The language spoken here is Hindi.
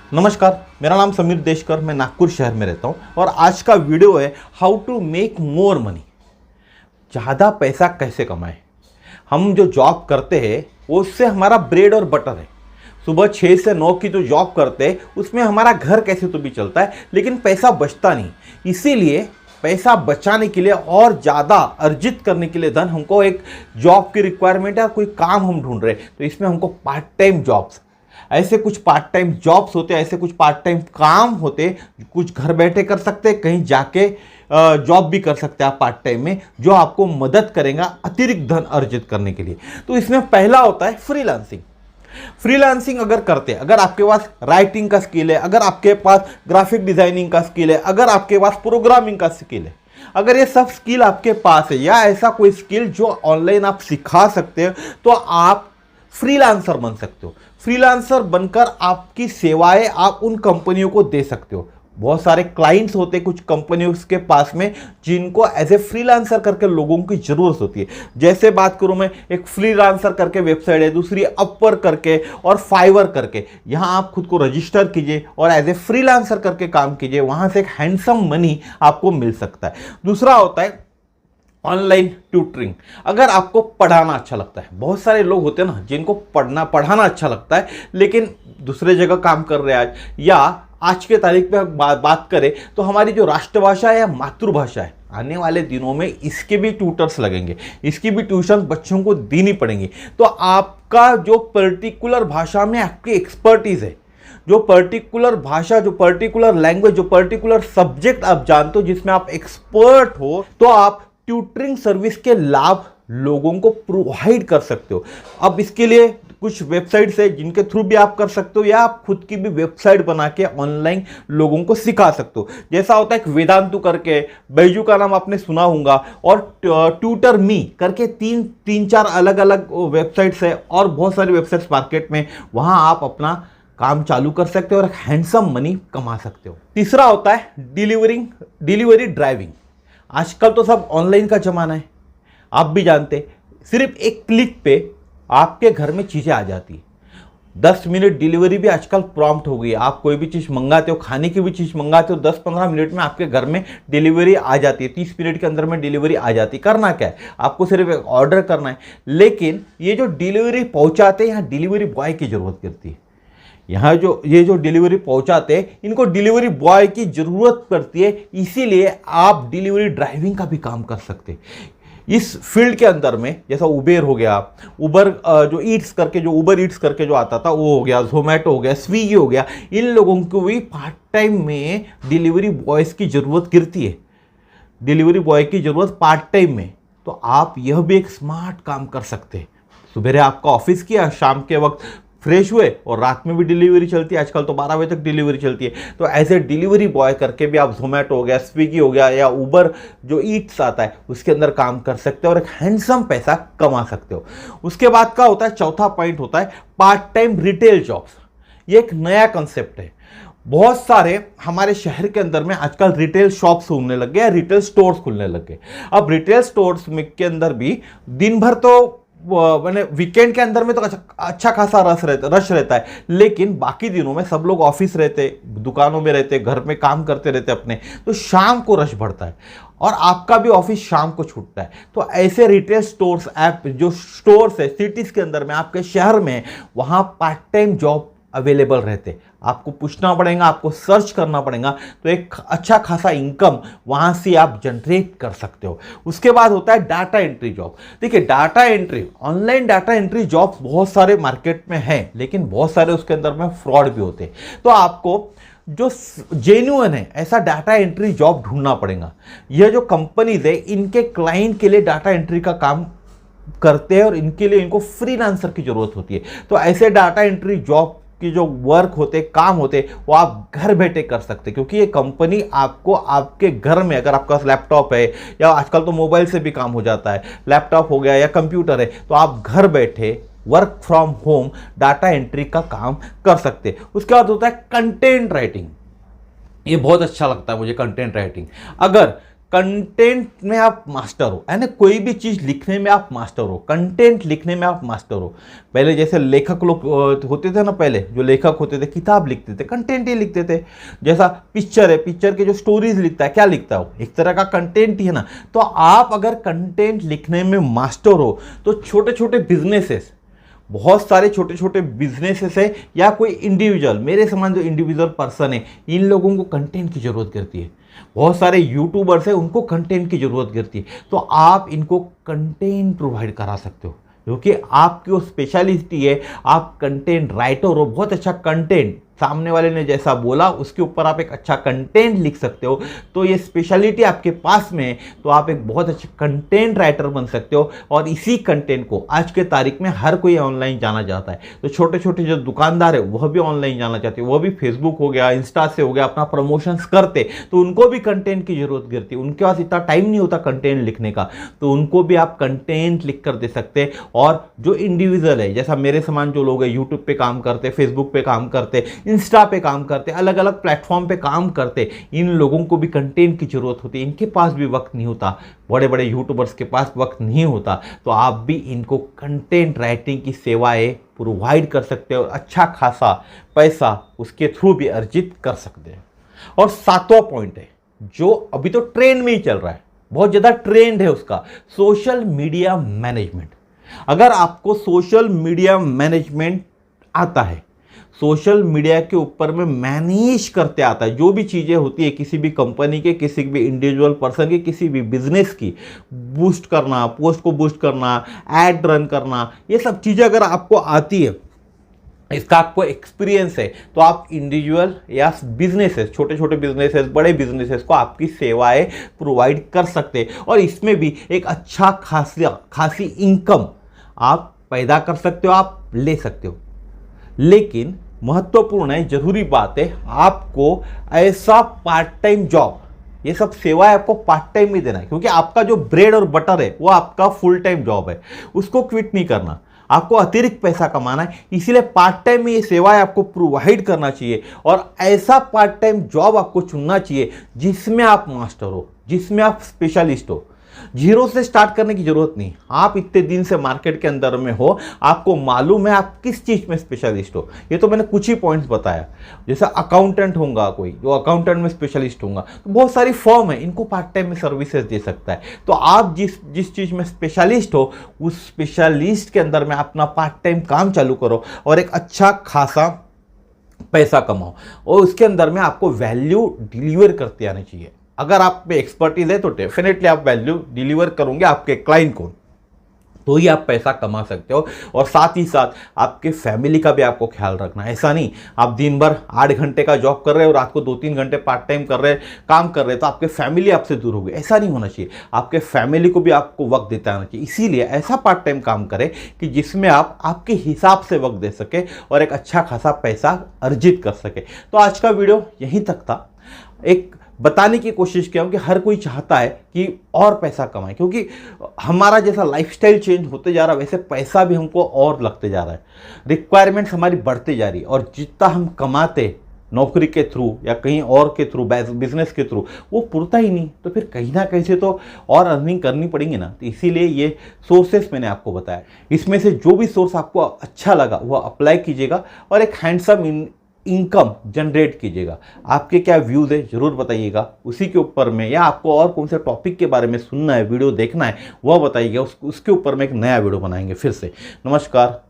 नमस्कार, मेरा नाम समीर देशकर, मैं नागपुर शहर में रहता हूँ और आज का वीडियो है how to make more money. ज़्यादा पैसा कैसे कमाएं। हम जो जॉब करते हैं वो उससे हमारा ब्रेड और बटर है। सुबह 6 से 9 की जो जॉब करते हैं उसमें हमारा घर कैसे तो भी चलता है, लेकिन पैसा बचता नहीं। इसीलिए पैसा बचाने के लिए और ज़्यादा अर्जित करने के लिए धन हमको एक जॉब की रिक्वायरमेंट है, कोई काम हम ढूंढ रहे हैं। तो इसमें हमको पार्ट टाइम जॉब्स, ऐसे कुछ पार्ट टाइम जॉब्स होते हैं, ऐसे कुछ पार्ट टाइम काम होते, कुछ घर बैठे कर सकते हैं, कहीं जाके जॉब भी कर सकते हैं आप पार्ट टाइम में, जो आपको मदद करेगा अतिरिक्त धन अर्जित करने के लिए। तो इसमें पहला होता है फ्रीलांसिंग। फ्रीलांसिंग अगर करते हैं, अगर आपके पास राइटिंग का स्किल है, अगर आपके पास ग्राफिक डिजाइनिंग का स्किल है, अगर आपके पास प्रोग्रामिंग का स्किल है, अगर ये सब स्किल आपके पास है या ऐसा कोई स्किल जो ऑनलाइन आप सिखा सकते हो, तो आप फ्रीलांसर बन सकते हो। फ्रीलांसर बनकर आपकी सेवाएं आप उन कंपनियों को दे सकते हो। बहुत सारे क्लाइंट्स होते हैं कुछ कंपनियों के पास में, जिनको एज ए फ्रीलांसर करके लोगों की जरूरत होती है। जैसे बात करूं मैं, एक फ्रीलांसर करके वेबसाइट है, दूसरी अपवर्क करके और फाइवर करके। यहां आप खुद को रजिस्टर कीजिए और एज ए फ्रीलांसर करके काम कीजिए, वहां से एक हैंडसम मनी आपको मिल सकता है। दूसरा होता है ऑनलाइन ट्यूटरिंग। अगर आपको पढ़ाना अच्छा लगता है, बहुत सारे लोग होते हैं ना जिनको पढ़ाना अच्छा लगता है, लेकिन दूसरे जगह काम कर रहे हैं आज, या आज के तारीख पे बात करें तो हमारी जो राष्ट्रभाषा है या मातृभाषा है, आने वाले दिनों में इसके भी ट्यूटर्स लगेंगे, इसकी भी ट्यूशन बच्चों को देनी पड़ेंगी। तो आपका जो पर्टिकुलर भाषा में आपकी एक्सपर्टीज है, जो पर्टिकुलर भाषा, जो पर्टिकुलर लैंग्वेज, जो पर्टिकुलर सब्जेक्ट आप जानते हो, जिसमें आप एक्सपर्ट हो, तो आप ट्यूटरिंग सर्विस के लाभ लोगों को प्रोवाइड कर सकते हो। अब इसके लिए कुछ वेबसाइट्स है जिनके थ्रू भी आप कर सकते हो, या आप खुद की भी वेबसाइट बना के ऑनलाइन लोगों को सिखा सकते हो। जैसा होता है एक वेदांतु करके, बैजू का नाम आपने सुना होगा, और ट्यूटर मी करके तीन चार अलग अलग वेबसाइट्स है, और बहुत सारी वेबसाइट्स मार्केट में, वहां आप अपना काम चालू कर सकते हो और हैंडसम मनी कमा सकते हो। तीसरा होता है डिलीवरी ड्राइविंग। आजकल तो सब ऑनलाइन का जमाना है, आप भी जानते हैं। सिर्फ एक क्लिक पे आपके घर में चीज़ें आ जाती है। 10 मिनट डिलीवरी भी आजकल प्रॉम्प्ट हो गई है। आप कोई भी चीज़ मंगाते हो, खाने की भी चीज़ मंगाते हो, 10-15 मिनट में आपके घर में डिलीवरी आ जाती है। 30 मिनट के अंदर में डिलीवरी आ जाती है। करना क्या है, आपको सिर्फ एक ऑर्डर करना है। लेकिन ये जो डिलीवरी पहुंचाते हैं, यहाँ डिलीवरी बॉय की जरूरत पड़ती है। यहाँ ये जो डिलीवरी पहुंचाते हैं, इनको डिलीवरी बॉय की जरूरत पड़ती है। इसीलिए आप डिलीवरी ड्राइविंग का भी काम कर सकते हैं। इस फील्ड के अंदर में, जैसा उबेर हो गया, उबर जो ईट्स करके, जो उबर ईट्स करके जो आता था वो हो गया, जोमेटो हो गया, स्विगी हो गया, इन लोगों को भी पार्ट टाइम में डिलीवरी बॉयज़ की जरूरत गिरती है। डिलीवरी बॉय की जरूरत पार्ट टाइम में, तो आप यह भी एक स्मार्ट काम कर सकते हैं। सुबह आपका ऑफिस किया, शाम के वक्त फ्रेश हुए, और रात में भी डिलीवरी चलती है। आजकल तो 12 बजे तक डिलीवरी चलती है। तो एज ए डिलीवरी बॉय करके भी आप जोमेटो हो गया, स्विगी हो गया, या उबर जो ईट्स आता है उसके अंदर काम कर सकते हो और एक हैंडसम पैसा कमा सकते हो। उसके बाद का होता है, चौथा पॉइंट होता है पार्ट टाइम रिटेल जॉब्स। ये एक नया कंसेप्ट है। बहुत सारे हमारे शहर के अंदर में आजकल रिटेल शॉप्स खुलने लग गए, रिटेल स्टोर्स खुलने लग गए। अब रिटेल स्टोर्स के अंदर भी दिन भर तो मैंने वीकेंड के अंदर में तो अच्छा खासा रश रहता है, लेकिन बाकी दिनों में सब लोग ऑफिस रहते, दुकानों में रहते, घर में काम करते रहते अपने, तो शाम को रश बढ़ता है और आपका भी ऑफिस शाम को छूटता है। तो ऐसे रिटेल स्टोर्स ऐप, जो स्टोर्स है सिटीज के अंदर में, आपके शहर में, वहां पार्ट टाइम जॉब अवेलेबल रहते। आपको पूछना पड़ेगा, आपको सर्च करना पड़ेगा, तो एक अच्छा खासा इनकम वहां से आप जनरेट कर सकते हो। उसके बाद होता है डाटा एंट्री जॉब। देखिए, data entry, online data entry job बहुत सारे मार्केट में हैं, लेकिन बहुत सारे उसके अंदर में फ्रॉड भी होते हैं। तो आपको जो जेन्युइन है ऐसा डाटा एंट्री जॉब ढूंढना पड़ेगा। यह जो कंपनीज है, इनके क्लाइंट के लिए डाटा एंट्री का काम करते हैं और इनके लिए इनको फ्रीलांसर की जरूरत होती है। तो ऐसे डाटा एंट्री जॉब कि जो वर्क होते, काम होते, वो आप घर बैठे कर सकते, क्योंकि ये कंपनी आपको आपके घर में, अगर आपका लैपटॉप है, या आजकल तो मोबाइल से भी काम हो जाता है, लैपटॉप हो गया या कंप्यूटर है, तो आप घर बैठे work from home data entry का काम कर सकते। उसके बाद होता है कंटेंट राइटिंग। ये बहुत अच्छा लगता है मुझे, कंटेंट राइटिंग। अगर कंटेंट में आप मास्टर हो, यानी कोई भी चीज़ लिखने में आप मास्टर हो, कंटेंट लिखने में आप मास्टर हो। पहले जैसे लेखक लोग होते थे ना, पहले जो लेखक होते थे किताब लिखते थे, कंटेंट ही लिखते थे। जैसा पिक्चर है, पिक्चर के जो स्टोरीज लिखता है, क्या लिखता है वो, एक तरह का कंटेंट ही है ना। तो आप अगर कंटेंट लिखने में मास्टर हो तो छोटे छोटे बिजनेसेस, बहुत सारे छोटे छोटे बिजनेसेस है या कोई इंडिविजुअल, मेरे समान जो इंडिविजुअल पर्सन है, इन लोगों को कंटेंट की ज़रूरत करती है। बहुत सारे यूट्यूबर्स हैं, उनको कंटेंट की ज़रूरत करती है। तो आप इनको कंटेंट प्रोवाइड करा सकते हो, क्योंकि आपकी वो स्पेशलिटी है, आप कंटेंट राइटर हो। बहुत अच्छा कंटेंट, सामने वाले ने जैसा बोला उसके ऊपर आप एक अच्छा कंटेंट लिख सकते हो। तो ये स्पेशलिटी आपके पास में है, तो आप एक बहुत अच्छे कंटेंट राइटर बन सकते हो। और इसी कंटेंट को आज के तारीख में हर कोई ऑनलाइन जाना चाहता है। तो छोटे छोटे जो दुकानदार है वह भी ऑनलाइन जाना चाहते हैं, वह भी फेसबुक हो गया, इंस्टा से हो गया, अपना प्रमोशंस करते, तो उनको भी कंटेंट की जरूरत गिरती है। उनके पास इतना टाइम नहीं होता कंटेंट लिखने का, तो उनको भी आप कंटेंट लिख कर दे सकते। और जो इंडिविजुअल है, जैसा मेरे समान जो लोग हैं, यूट्यूब पे काम करते, फेसबुक पे काम करते, इंस्टा पे काम करते, अलग अलग प्लेटफॉर्म पे काम करते, इन लोगों को भी कंटेंट की जरूरत होती है। इनके पास भी वक्त नहीं होता, बड़े बड़े यूट्यूबर्स के पास वक्त नहीं होता, तो आप भी इनको कंटेंट राइटिंग की सेवाएं प्रोवाइड कर सकते हो। अच्छा खासा पैसा उसके थ्रू भी अर्जित कर सकते हैं। और 7वां पॉइंट है जो अभी तो ट्रेंड में ही चल रहा है, बहुत ज़्यादा ट्रेंड है उसका, सोशल मीडिया मैनेजमेंट। अगर आपको सोशल मीडिया मैनेजमेंट आता है, सोशल मीडिया के ऊपर में मैनेज करते आता है, जो भी चीज़ें होती है किसी भी कंपनी के, किसी भी इंडिविजुअल पर्सन की, किसी भी बिजनेस की, बूस्ट करना, पोस्ट को बूस्ट करना, ऐड रन करना, ये सब चीज़ें अगर आपको आती है, इसका आपको एक्सपीरियंस है, तो आप इंडिविजुअल या बिजनेसेस, छोटे छोटे बिजनेसेस, बड़े बिजनेसेस को आपकी सेवाएं प्रोवाइड कर सकते हैं। और इसमें भी एक अच्छा खासी इनकम आप पैदा कर सकते हो, आप ले सकते हो। लेकिन महत्वपूर्ण है, जरूरी बात है, आपको ऐसा पार्ट टाइम जॉब, ये सब सेवाएं आपको पार्ट टाइम में देना है, क्योंकि आपका जो ब्रेड और बटर है वो आपका फुल टाइम जॉब है, उसको क्विट नहीं करना, आपको अतिरिक्त पैसा कमाना है। इसीलिए पार्ट टाइम में ये सेवाएं आपको प्रोवाइड करना चाहिए। और ऐसा पार्ट टाइम जॉब आपको चुनना चाहिए जिसमें आप मास्टर हो, जिसमें आप स्पेशलिस्ट हो। जीरो से स्टार्ट करने की जरूरत नहीं, आप इतने दिन से मार्केट के अंदर में हो, आपको मालूम है आप किस चीज में स्पेशलिस्ट हो। ये तो मैंने कुछ ही पॉइंट्स बताया। जैसे अकाउंटेंट होगा कोई, जो अकाउंटेंट में स्पेशलिस्ट होगा, तो बहुत सारी फर्म है, इनको पार्ट टाइम में सर्विसेज दे सकता है। तो आप जिस चीज में स्पेशलिस्ट हो, उस स्पेशलिस्ट के अंदर में अपना पार्ट टाइम काम चालू करो और एक अच्छा खासा पैसा कमाओ। और उसके अंदर में आपको वैल्यू डिलीवर करते आने चाहिए। अगर आप पे एक्सपर्टीज है तो डेफिनेटली आप वैल्यू डिलीवर करोगे आपके क्लाइंट को, तो ही आप पैसा कमा सकते हो। और साथ ही साथ आपके फैमिली का भी आपको ख्याल रखना है। ऐसा नहीं आप दिन भर 8 घंटे का जॉब कर रहे हो, रात को 2-3 घंटे पार्ट टाइम काम कर रहे हैं, तो आपके फैमिली आपसे दूर होगी। ऐसा नहीं होना चाहिए, आपके फैमिली को भी आपको वक्त देता आना चाहिए। इसीलिए ऐसा पार्ट टाइम काम करें कि जिसमें आप आपके हिसाब से वक्त दे सके और एक अच्छा खासा पैसा अर्जित कर सके। तो आज का वीडियो यहीं तक था। एक बताने की कोशिश किया हूं कि हर कोई चाहता है कि और पैसा कमाए, क्योंकि हमारा जैसा लाइफस्टाइल चेंज होते जा रहा है वैसे पैसा भी हमको और लगते जा रहा है, रिक्वायरमेंट्स हमारी बढ़ते जा रही है। और जितना हम कमाते नौकरी के थ्रू या कहीं और के थ्रू, बिजनेस के थ्रू, वो पुरता ही नहीं, तो फिर कहीं ना कहीं से तो और अर्निंग करनी पड़ेगी ना। तो इसीलिए ये सोर्सेस मैंने आपको बताया, इसमें से जो भी सोर्स आपको अच्छा लगा वो अप्लाई कीजिएगा और एक हैंडसम इनकम जनरेट कीजिएगा। आपके क्या व्यूज़ है ज़रूर बताइएगा उसी के ऊपर में, या आपको और कौन से टॉपिक के बारे में सुनना है, वीडियो देखना है, वह बताइएगा। उसके ऊपर में एक नया वीडियो बनाएंगे फिर से। नमस्कार।